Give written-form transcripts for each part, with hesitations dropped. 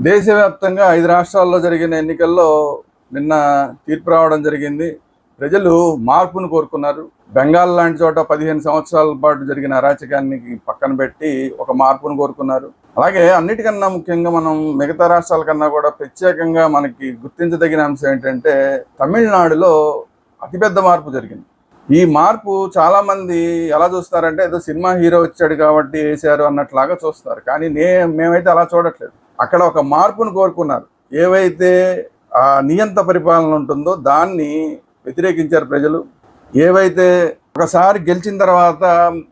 దేశవ్యాప్తంగా 5 రాష్ట్రాల్లో జరిగిన ఎన్నికల్లో నిన్న తీర్పు రావడం జరిగింది. ప్రజలు మార్పును కోరుకున్నారు. బెంగాల్ లాంటి చోట 15 సంవత్సరాల పాటు జరిగిన అరాచకాన్ని పక్కన పెట్టి ఒక మార్పును కోరుకున్నారు. అలాగే అన్నిటికన్నా ముఖ్యంగా మనం మిగతా రాష్ట్రాల కన్నా కూడా ప్రత్యేకంగా మనకి గుర్తించదగిన అంశం ఏంటంటే తమిళనాడులో అతిపెద్ద మార్పు జరిగింది. ఈ మార్పు చాలామంది ఎలా చూస్తారంటే ఏదో సినిమా హీరో వచ్చాడు కాబట్టి వేశారు అన్నట్లాగా చూస్తారు. కానీ మేమైతే అలా చూడట్లేదు. అక్కడ ఒక మార్పును కోరుకున్నారు. ఏవైతే ఆ నియంత పరిపాలన ఉంటుందో దాన్ని వ్యతిరేకించారు ప్రజలు. ఏవైతే ఒకసారి గెలిచిన తర్వాత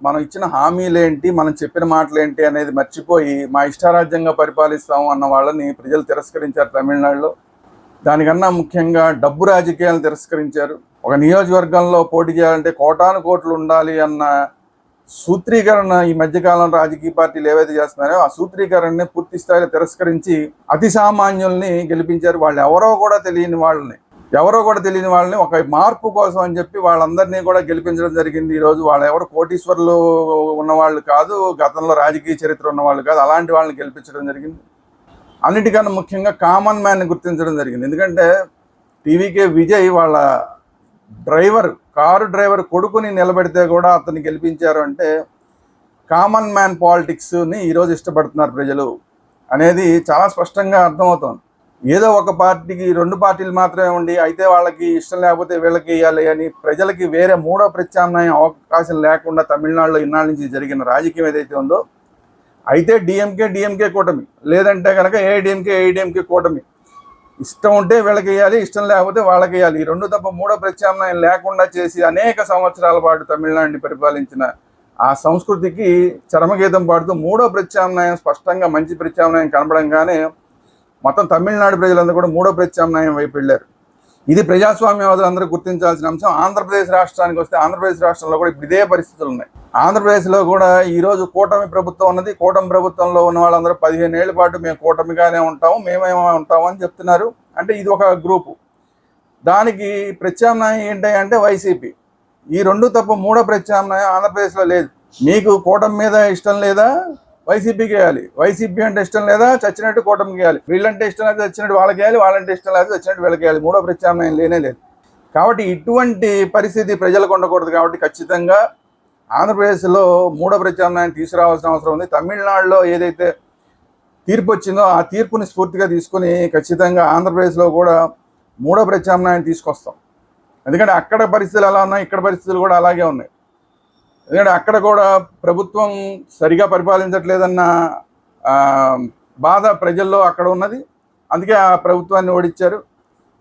మనం ఇచ్చిన హామీలేంటి, మనం చెప్పిన మాటలేంటి అనేది మర్చిపోయి మా ఇష్టారాజ్యంగా పరిపాలిస్తాము అన్న వాళ్ళని ప్రజలు తిరస్కరించారు తమిళనాడులో. దానికన్నా ముఖ్యంగా డబ్బు రాజకీయాలను తిరస్కరించారు. ఒక నియోజకవర్గంలో పోటీ చేయాలంటే కోటాను కోట్లు ఉండాలి అన్న సూత్రీకరణ ఈ మధ్యకాలం రాజకీయ పార్టీలు ఏవైతే చేస్తున్నారో ఆ సూత్రీకరణని పూర్తి స్థాయిలో తిరస్కరించి అతి సామాన్యుల్ని గెలిపించారు. వాళ్ళు ఎవరో కూడా తెలియని వాళ్ళని ఒక మార్పు కోసం అని చెప్పి వాళ్ళందరినీ కూడా గెలిపించడం జరిగింది. ఈరోజు వాళ్ళు ఎవరు కోటీశ్వరులు ఉన్నవాళ్ళు కాదు, గతంలో రాజకీయ చరిత్ర ఉన్నవాళ్ళు కాదు, అలాంటి వాళ్ళని గెలిపించడం జరిగింది. అన్నిటికన్నా ముఖ్యంగా కామన్ మ్యాన్ని గుర్తించడం జరిగింది. ఎందుకంటే టీవీకే విజయ్ వాళ్ళ కారు డ్రైవర్ కొడుకుని నిలబెడితే కూడా అతన్ని గెలిపించారు అంటే కామన్ మ్యాన్ పాలిటిక్స్ని ఈరోజు ఇష్టపడుతున్నారు ప్రజలు అనేది చాలా స్పష్టంగా అర్థమవుతోంది. ఏదో ఒక పార్టీకి 2 పార్టీలు మాత్రమే ఉండి అయితే వాళ్ళకి ఇష్టం లేకపోతే వీళ్ళకి వేయాలి అని ప్రజలకి వేరే మూడో ప్రత్యామ్నాయం అవకాశం లేకుండా తమిళనాడులో ఇన్నాళ్ళ నుంచి జరిగిన రాజకీయం ఏదైతే ఉందో అయితే డిఎంకే కూటమి, లేదంటే కనుక ఏఐడిఎంకే కూటమి, ఇష్టం ఉంటే వీళ్ళకి వేయాలి, ఇష్టం లేకపోతే వాళ్ళకి వేయాలి. ఈ 2 తప్ప మూడో ప్రత్యామ్నాయం లేకుండా చేసి అనేక సంవత్సరాల పాటు తమిళనాడుని పరిపాలించిన ఆ సంస్కృతికి చరమగీతం పాడుతూ మూడో ప్రత్యామ్నాయం స్పష్టంగా మంచి ప్రత్యామ్నాయం కనపడంగానే మొత్తం తమిళనాడు ప్రజలందరూ కూడా మూడో ప్రత్యామ్నాయం వైపు వెళ్ళారు. ఇది ప్రజాస్వామ్యవాదులందరూ గుర్తించాల్సిన అంశం. ఆంధ్రప్రదేశ్ రాష్ట్రానికి వస్తే ఆంధ్రప్రదేశ్ రాష్ట్రంలో కూడా ఇప్పుడు ఇదే పరిస్థితులు ఉన్నాయి. ఆంధ్రప్రదేశ్లో కూడా ఈరోజు కూటమి ప్రభుత్వం ఉన్నది. కూటమి ప్రభుత్వంలో ఉన్న వాళ్ళందరూ 15 ఏళ్ల పాటు మేము కూటమిగానే ఉంటాము, మేమేమో ఉంటాము అని చెప్తున్నారు. అంటే ఇది ఒక గ్రూపు. దానికి ప్రత్యామ్నాయం ఏంటి అంటే వైసీపీ. ఈ 2 తప్ప మూడో ప్రత్యామ్నాయం ఆంధ్రప్రదేశ్లో లేదు. మీకు కూటమి మీద ఇష్టం లేదా, వైసీపీకి వేయాలి. వైసీపీ అంటే ఇష్టం లేదా, చచ్చినట్టు కూటమికి వేయాలి. వీళ్ళంటే ఇష్టం లేదు, చచ్చినట్టు వాళ్ళకి వేయాలి. వాళ్ళంటే ఇష్టం లేదు, చచ్చినట్టు వీళ్ళకి వేయాలి. మూడో ప్రత్యామ్నాయం లేనే లేదు. కాబట్టి ఇటువంటి పరిస్థితి ప్రజలకు ఉండకూడదు. కాబట్టి ఖచ్చితంగా ఆంధ్రప్రదేశ్లో మూడో ప్రత్యామ్నాయం తీసుకురావాల్సిన అవసరం ఉంది. తమిళనాడులో ఏదైతే తీర్పు వచ్చిందో ఆ తీర్పుని స్ఫూర్తిగా తీసుకుని ఖచ్చితంగా ఆంధ్రప్రదేశ్లో కూడా మూడో ప్రత్యామ్నాయం తీసుకొస్తాం. ఎందుకంటే అక్కడ పరిస్థితులు ఎలా ఉన్నాయి, ఇక్కడ పరిస్థితులు కూడా అలాగే ఉన్నాయి. ఎందుకంటే అక్కడ కూడా ప్రభుత్వం సరిగా పరిపాలించట్లేదన్న బాధ ప్రజల్లో అక్కడ ఉన్నది. అందుకే ఆ ప్రభుత్వాన్ని ఓడించారు.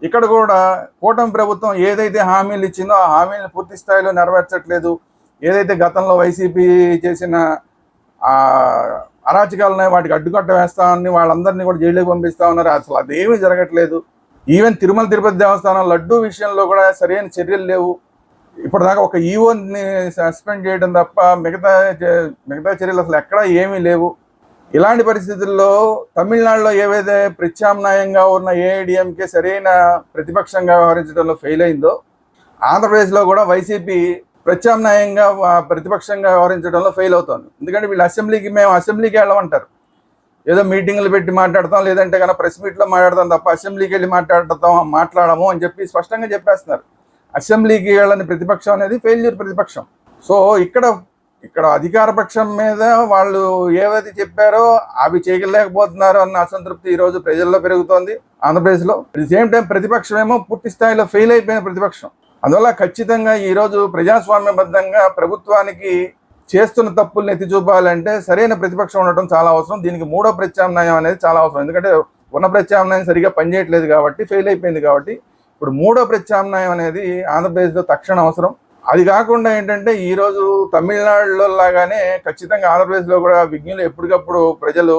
ఇక్కడ కూడా కూటమి ప్రభుత్వం ఏదైతే హామీలు ఇచ్చిందో ఆ హామీలను పూర్తి స్థాయిలో నెరవేర్చట్లేదు. ఏదైతే గతంలో వైసీపీ చేసిన అరాచకాలనే వాటికి అడ్డుకట్ట వేస్తామని వాళ్ళందరినీ కూడా జైలుకి పంపిస్తా ఉన్నారు. అసలు అదేమీ జరగట్లేదు. ఈవెన్ తిరుమల తిరుపతి దేవస్థానం లడ్డూ విషయంలో కూడా సరైన చర్యలు లేవు. ఇప్పటిదాకా ఒక ఈవోని సస్పెండ్ చేయడం తప్ప మిగతా చర్యలు అసలు ఎక్కడా ఏమీ లేవు. ఇలాంటి పరిస్థితుల్లో తమిళనాడులో ఏవైతే ప్రత్యామ్నాయంగా ఉన్న ఏఐడిఎంకే సరైన ప్రతిపక్షంగా వ్యవహరించడంలో ఫెయిల్ అయిందో ఆంధ్రప్రదేశ్లో కూడా వైసీపీ ప్రత్యామ్నాయంగా ప్రతిపక్షంగా వ్యవహరించడంలో ఫెయిల్ అవుతుంది. ఎందుకంటే వీళ్ళు మేము అసెంబ్లీకి వెళ్ళమంటారు. ఏదో మీటింగ్లు పెట్టి మాట్లాడతాం, లేదంటే కనుక ప్రెస్ మీట్లో మాట్లాడతాం తప్ప అసెంబ్లీకి వెళ్ళి మాట్లాడము అని చెప్పి స్పష్టంగా చెప్పేస్తున్నారు. అసెంబ్లీకి వెళ్ళని ప్రతిపక్షం అనేది ఫెయిల్యూర్ ప్రతిపక్షం. సో ఇక్కడ అధికార పక్షం మీద వాళ్ళు ఏవైతే చెప్పారో అవి చేయలేకపోతున్నారు అన్న అసంతృప్తి ఈరోజు ప్రజల్లో పెరుగుతోంది ఆంధ్రప్రదేశ్లో. అట్ ది సేమ్ టైం ప్రతిపక్షం ఏమో పూర్తి స్థాయిలో ఫెయిల్ అయిపోయిన ప్రతిపక్షం. అందువల్ల ఖచ్చితంగా ఈరోజు ప్రజాస్వామ్యబద్ధంగా ప్రభుత్వానికి చేస్తున్న తప్పుల్ని ఎత్తి చూపాలంటే సరైన ప్రతిపక్షం ఉండటం చాలా అవసరం. దీనికి మూడో ప్రత్యామ్నాయం అనేది చాలా అవసరం. ఎందుకంటే ఉన్న ప్రత్యామ్నాయం సరిగా పనిచేయట్లేదు కాబట్టి, ఫెయిల్ అయిపోయింది కాబట్టి ఇప్పుడు మూడో ప్రత్యామ్నాయం అనేది ఆంధ్రప్రదేశ్లో తక్షణ అవసరం. అది కాకుండా ఏంటంటే ఈరోజు తమిళనాడులో లాగానే ఖచ్చితంగా ఆంధ్రప్రదేశ్లో కూడా విజ్ఞులు ఎప్పటికప్పుడు ప్రజలు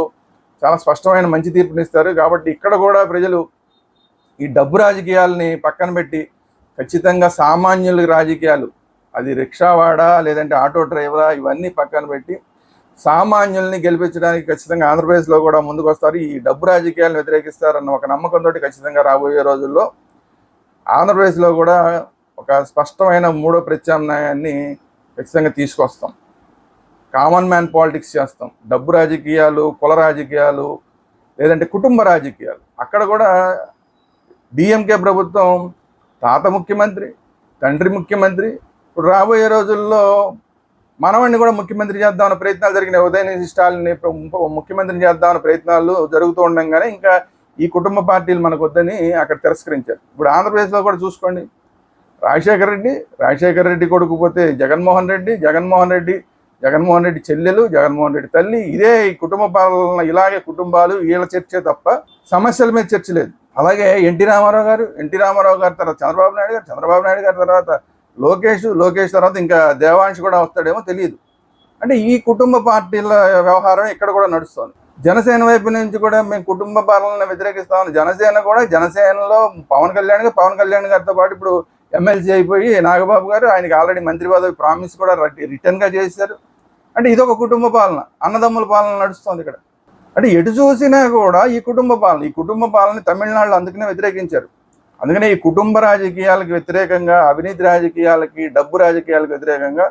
చాలా స్పష్టమైన మంచి తీర్పునిస్తారు. కాబట్టి ఇక్కడ కూడా ప్రజలు ఈ డబ్బు రాజకీయాలని పక్కన పెట్టి ఖచ్చితంగా సామాన్యుల రాజకీయాలు, అది రిక్షావాడా లేదంటే ఆటో డ్రైవరా, ఇవన్నీ పక్కన పెట్టి సామాన్యుల్ని గెలిపించడానికి ఖచ్చితంగా ఆంధ్రప్రదేశ్లో కూడా ముందుకు వస్తారు. ఈ డబ్బు రాజకీయాలను వ్యతిరేకిస్తారన్న ఒక నమ్మకంతో ఖచ్చితంగా రాబోయే రోజుల్లో ఆంధ్రప్రదేశ్లో కూడా ఒక స్పష్టమైన మూడో ప్రత్యామ్నాయాన్ని ఖచ్చితంగా తీసుకొస్తాం. కామన్ మ్యాన్ పాలిటిక్స్ చేస్తాం. డబ్బు రాజకీయాలు, కుల రాజకీయాలు, లేదంటే కుటుంబ రాజకీయాలు. అక్కడ కూడా డిఎంకే ప్రభుత్వం తాత ముఖ్యమంత్రి, తండ్రి ముఖ్యమంత్రి, ఇప్పుడు రాబోయే రోజుల్లో మనవాడిని కూడా ముఖ్యమంత్రి చేద్దామన్న ప్రయత్నాలు జరిగినాయి. ఉదయనిధి స్టాలిన్ని ముఖ్యమంత్రిని చేద్దామన్న ప్రయత్నాలు జరుగుతూ ఉండగానే ఇంకా ఈ కుటుంబ పార్టీలు మనకు వద్దని అక్కడ తిరస్కరించారు. ఇప్పుడు ఆంధ్రప్రదేశ్లో కూడా చూసుకోండి, రాజశేఖర రెడ్డి కొడుకు పోతే జగన్మోహన్ రెడ్డి చెల్లెలు, జగన్మోహన్ రెడ్డి తల్లి, ఇదే ఈ కుటుంబ పాలన, ఇలాగే కుటుంబాలు వీళ్ళ చర్చే తప్ప సమస్యల మీద చర్చ లేదు. అలాగే ఎన్టీ రామారావు గారు తర్వాత చంద్రబాబు నాయుడు గారి తర్వాత లోకేష్ తర్వాత ఇంకా దేవాంశ్ కూడా వస్తాడేమో తెలియదు. అంటే ఈ కుటుంబ పార్టీల వ్యవహారం ఇక్కడ కూడా నడుస్తుంది. జనసేన వైపు నుంచి కూడా మేము కుటుంబ పాలనను వ్యతిరేకిస్తామని జనసేనలో పవన్ కళ్యాణ్ గారితో పాటు ఇప్పుడు ఎమ్మెల్సీ అయిపోయి నాగబాబు గారు, ఆయనకి ఆల్రెడీ మంత్రి పదవి ప్రామిస్ కూడా రిటర్న్గా చేశారు. అంటే ఇదొక కుటుంబ పాలన, అన్నదమ్ముల పాలన నడుస్తుంది ఇక్కడ. అంటే ఎటు చూసినా కూడా ఈ కుటుంబ పాలన తమిళనాడులో అందుకనే వ్యతిరేకించారు. అందుకనే ఈ కుటుంబ రాజకీయాలకు వ్యతిరేకంగా, అవినీతి రాజకీయాలకి, డబ్బు రాజకీయాలకు వ్యతిరేకంగా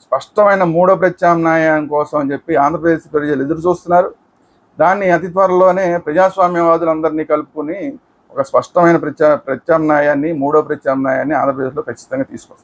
స్పష్టమైన మూడో ప్రత్యామ్నాయం కోసం అని చెప్పి ఆంధ్రప్రదేశ్ ప్రజలు ఎదురు చూస్తున్నారు. దాన్ని అతి త్వరలోనే ప్రజాస్వామ్యవాదులందరినీ కలుపుకుని ఒక స్పష్టమైన మూడో ప్రత్యామ్నాయాన్ని ఆంధ్రప్రదేశ్లో ఖచ్చితంగా తీసుకొస్తారు.